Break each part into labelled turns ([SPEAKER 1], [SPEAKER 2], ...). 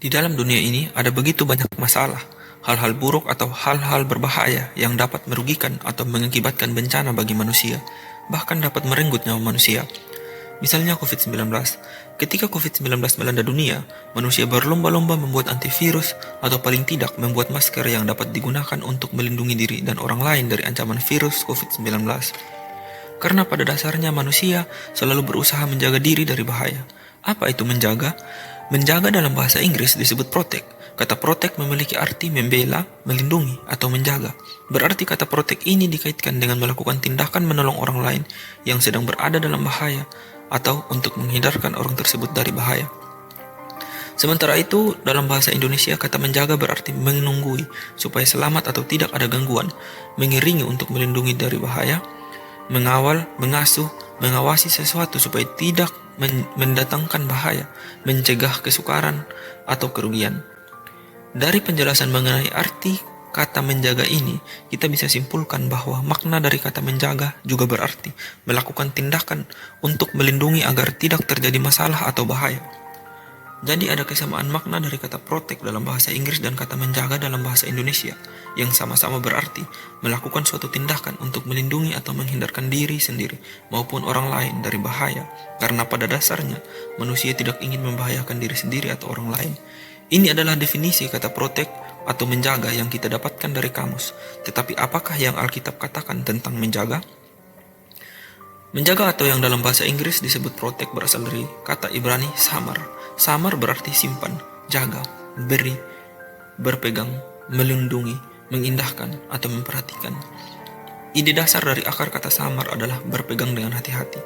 [SPEAKER 1] Di dalam dunia ini ada begitu banyak masalah, hal-hal buruk atau hal-hal berbahaya yang dapat merugikan atau mengakibatkan bencana bagi manusia, bahkan dapat merenggut nyawa manusia. Misalnya COVID-19. Ketika COVID-19 melanda dunia, manusia berlomba-lomba membuat antivirus atau paling tidak membuat masker yang dapat digunakan untuk melindungi diri dan orang lain dari ancaman virus COVID-19. Karena pada dasarnya manusia selalu berusaha menjaga diri dari bahaya. Apa itu menjaga? Menjaga dalam bahasa Inggris disebut protect. Kata protect memiliki arti membela, melindungi, atau menjaga. Berarti kata protect ini dikaitkan dengan melakukan tindakan menolong orang lain yang sedang berada dalam bahaya atau untuk menghindarkan orang tersebut dari bahaya. Sementara itu, dalam bahasa Indonesia kata menjaga berarti menunggui supaya selamat atau tidak ada gangguan, mengiringi untuk melindungi dari bahaya, mengawal, mengasuh, mengawasi sesuatu supaya tidak mendatangkan bahaya, mencegah kesukaran atau kerugian. Dari penjelasan mengenai arti kata menjaga ini, kita bisa simpulkan bahwa makna dari kata menjaga juga berarti melakukan tindakan untuk melindungi agar tidak terjadi masalah atau bahaya. Jadi ada kesamaan makna dari kata protect dalam bahasa Inggris dan kata menjaga dalam bahasa Indonesia, yang sama-sama berarti melakukan suatu tindakan untuk melindungi atau menghindarkan diri sendiri maupun orang lain dari bahaya, karena pada dasarnya manusia tidak ingin membahayakan diri sendiri atau orang lain. Ini adalah definisi kata protect atau menjaga yang kita dapatkan dari kamus. Tetapi apakah yang Alkitab katakan tentang menjaga? Menjaga atau yang dalam bahasa Inggris disebut protect berasal dari kata Ibrani samar. Samar berarti simpan, jaga, beri, berpegang, melindungi, mengindahkan, atau memperhatikan. Ide dasar dari akar kata samar adalah berpegang dengan hati-hati.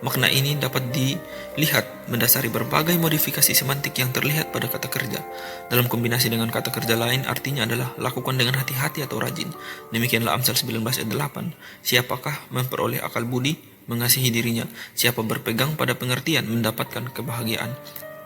[SPEAKER 1] Makna ini dapat dilihat mendasari berbagai modifikasi semantik yang terlihat pada kata kerja. Dalam kombinasi dengan kata kerja lain artinya adalah lakukan dengan hati-hati atau rajin. Demikianlah Amsal 19 ayat 8. Siapakah memperoleh akal budi, mengasihi dirinya. Siapa berpegang pada pengertian, mendapatkan kebahagiaan.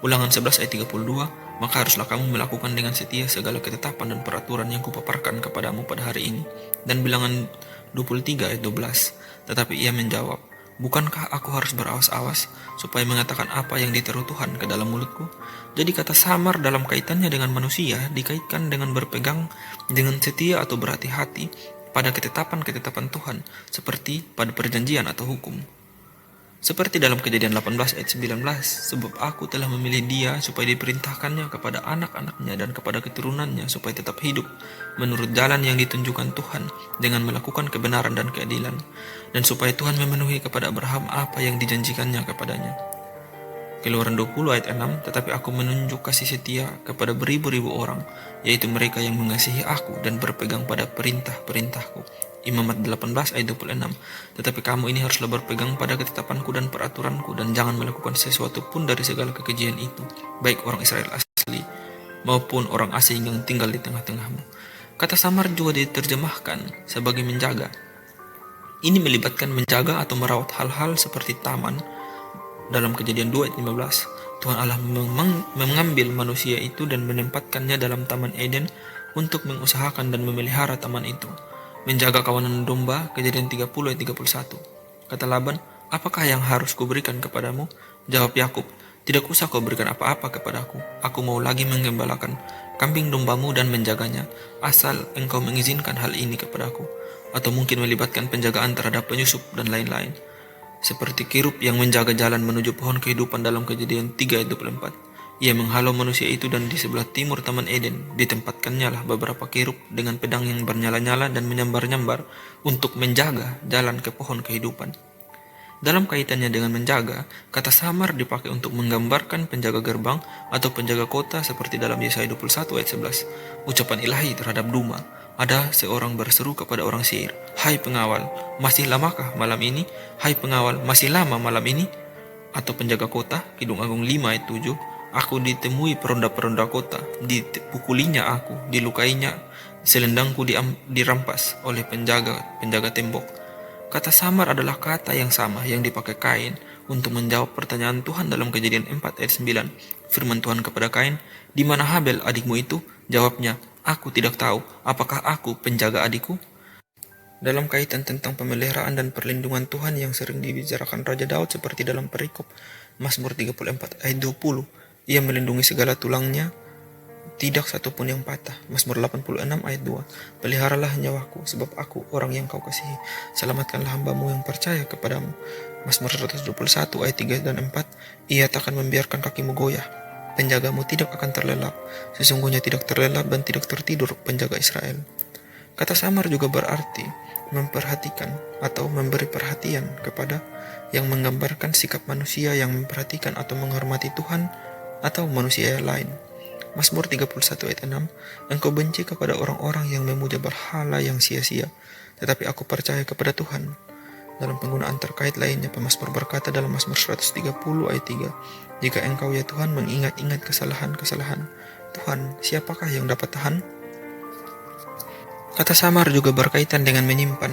[SPEAKER 1] Ulangan 11 ayat 32. Maka haruslah kamu melakukan dengan setia segala ketetapan dan peraturan yang kupaparkan kepadamu pada hari ini. Dan bilangan 23 ayat 12. Tetapi ia menjawab, bukankah aku harus berawas-awas supaya mengatakan apa yang diteruh Tuhan ke dalam mulutku? Jadi kata samar dalam kaitannya dengan manusia dikaitkan dengan berpegang dengan setia atau berhati-hati pada ketetapan-ketetapan Tuhan seperti pada perjanjian atau hukum. Seperti dalam Kejadian 18 ayat 19, sebab aku telah memilih dia supaya diperintahkannya kepada anak-anaknya dan kepada keturunannya supaya tetap hidup menurut jalan yang ditunjukkan Tuhan dengan melakukan kebenaran dan keadilan, dan supaya Tuhan memenuhi kepada Abraham apa yang dijanjikannya kepadanya. Keluaran 20 ayat 6, tetapi aku menunjuk kasih setia kepada beribu-ribu orang, yaitu mereka yang mengasihi aku dan berpegang pada perintah-perintahku. Imamat 18 ayat 26, tetapi kamu ini haruslah berpegang pada ketetapanku dan peraturanku dan jangan melakukan sesuatu pun dari segala kekejian itu, baik orang Israel asli maupun orang asing yang tinggal di tengah-tengahmu. Kata samar juga diterjemahkan sebagai menjaga. Ini melibatkan menjaga atau merawat hal-hal seperti taman. Dalam Kejadian 2 ayat 15, Tuhan Allah mengambil manusia itu dan menempatkannya dalam Taman Eden untuk mengusahakan dan memelihara taman itu. Menjaga kawanan domba, Kejadian 30 ayat 31. Kata Laban, apakah yang harus kuberikan kepadamu? Jawab Yakub, tidak usah kau berikan apa-apa kepadaku. Aku mau lagi menggembalakan kambing dombamu dan menjaganya, asal engkau mengizinkan hal ini kepadaku. Atau mungkin melibatkan penjagaan terhadap penyusup dan lain-lain. Seperti kirub yang menjaga jalan menuju pohon kehidupan dalam Kejadian 3 ayat 24. Ia menghalau manusia itu dan di sebelah timur Taman Eden ditempatkannya lah beberapa kirub dengan pedang yang bernyala-nyala dan menyambar-nyambar untuk menjaga jalan ke pohon kehidupan. Dalam kaitannya dengan menjaga, kata samar dipakai untuk menggambarkan penjaga gerbang atau penjaga kota seperti dalam Yesaya 21 ayat 11. Ucapan ilahi terhadap Duma. Ada seorang berseru kepada orang Seir, hai pengawal, masih lamakah malam ini? Hai pengawal, masih lama malam ini? Atau penjaga kota, Kidung Agung 5 ayat 7, aku ditemui peronda-peronda kota, dipukulinya aku, dilukainya, selendangku dirampas oleh penjaga tembok. Kata samar adalah kata yang sama yang dipakai Kain untuk menjawab pertanyaan Tuhan dalam Kejadian 4 ayat 9. Firman Tuhan kepada Kain, di mana Habel adikmu itu? Jawabnya, aku tidak tahu, apakah aku penjaga adikku? Dalam kaitan tentang pemeliharaan dan perlindungan Tuhan yang sering dibicarakan Raja Daud seperti dalam perikop Mazmur 34 ayat 20, ia melindungi segala tulangnya tidak satupun yang patah. Mazmur 86 ayat 2. Peliharalah nyawaku, sebab aku orang yang kau kasihi. Selamatkanlah hambamu yang percaya kepadamu. Mazmur 121 ayat 3 dan 4. Ia takkan membiarkan kakimu goyah. Penjagamu tidak akan terlelap. Sesungguhnya tidak terlelap dan tidak tertidur penjaga Israel. Kata samar juga berarti memperhatikan atau memberi perhatian kepada, yang menggambarkan sikap manusia yang memperhatikan atau menghormati Tuhan atau manusia yang lain. Mazmur 31 ayat 6. Engkau benci kepada orang-orang yang memuja berhala yang sia-sia, tetapi aku percaya kepada Tuhan. Dalam penggunaan terkait lainnya, pemazmur berkata dalam Mazmur 130 ayat 3, jika engkau ya Tuhan mengingat-ingat kesalahan-kesalahan Tuhan, siapakah yang dapat tahan? Kata samar juga berkaitan dengan menyimpan.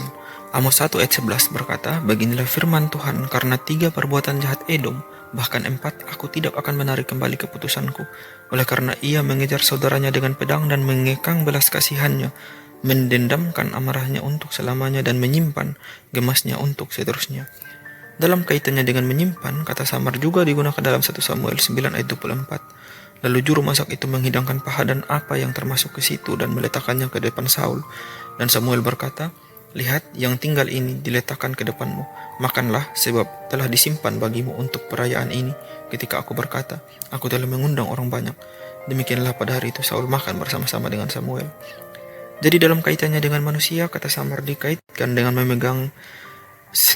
[SPEAKER 1] Amos 1 ayat 11 berkata, beginilah firman Tuhan, karena 3 perbuatan jahat Edom, bahkan 4, aku tidak akan menarik kembali keputusanku. Oleh karena ia mengejar saudaranya dengan pedang dan mengekang belas kasihannya, mendendamkan amarahnya untuk selamanya dan menyimpan gemasnya untuk seterusnya. Dalam kaitannya dengan menyimpan, kata samar juga digunakan dalam 1 Samuel 9 ayat 24. Lalu juru masak itu menghidangkan paha dan apa yang termasuk ke situ dan meletakkannya ke depan Saul. Dan Samuel berkata, lihat, yang tinggal ini diletakkan ke depanmu. Makanlah, sebab telah disimpan bagimu untuk perayaan ini. Ketika aku berkata, aku telah mengundang orang banyak. Demikianlah pada hari itu Saul makan bersama-sama dengan Samuel. Jadi dalam kaitannya dengan manusia, kata samar dikaitkan dengan memegang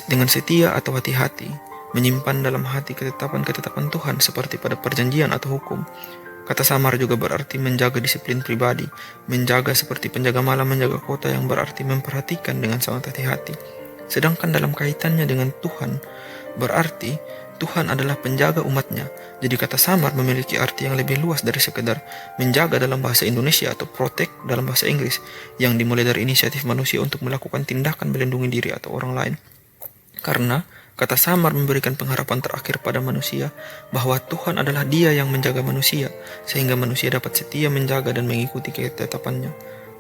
[SPEAKER 1] dengan setia atau hati-hati, menyimpan dalam hati ketetapan-ketetapan Tuhan seperti pada perjanjian atau hukum. Kata samar juga berarti menjaga disiplin pribadi, menjaga seperti penjaga malam menjaga kota, yang berarti memperhatikan dengan sangat hati-hati. Sedangkan dalam kaitannya dengan Tuhan, berarti Tuhan adalah penjaga umatnya. Jadi kata samar memiliki arti yang lebih luas dari sekedar menjaga dalam bahasa Indonesia atau protect dalam bahasa Inggris, yang dimulai dari inisiatif manusia untuk melakukan tindakan melindungi diri atau orang lain. Karena kata samar memberikan pengharapan terakhir pada manusia bahwa Tuhan adalah Dia yang menjaga manusia, sehingga manusia dapat setia menjaga dan mengikuti ketetapannya.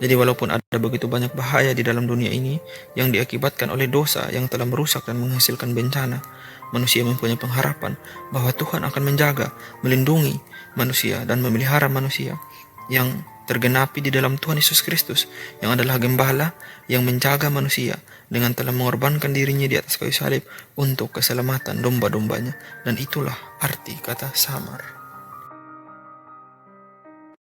[SPEAKER 1] Jadi walaupun ada begitu banyak bahaya di dalam dunia ini yang diakibatkan oleh dosa yang telah merusak dan menghasilkan bencana, manusia mempunyai pengharapan bahwa Tuhan akan menjaga, melindungi manusia dan memelihara manusia, yang tergenapi di dalam Tuhan Yesus Kristus, yang adalah gembala yang menjaga manusia dengan telah mengorbankan dirinya di atas kayu salib untuk keselamatan domba-dombanya. Dan itulah arti kata samar.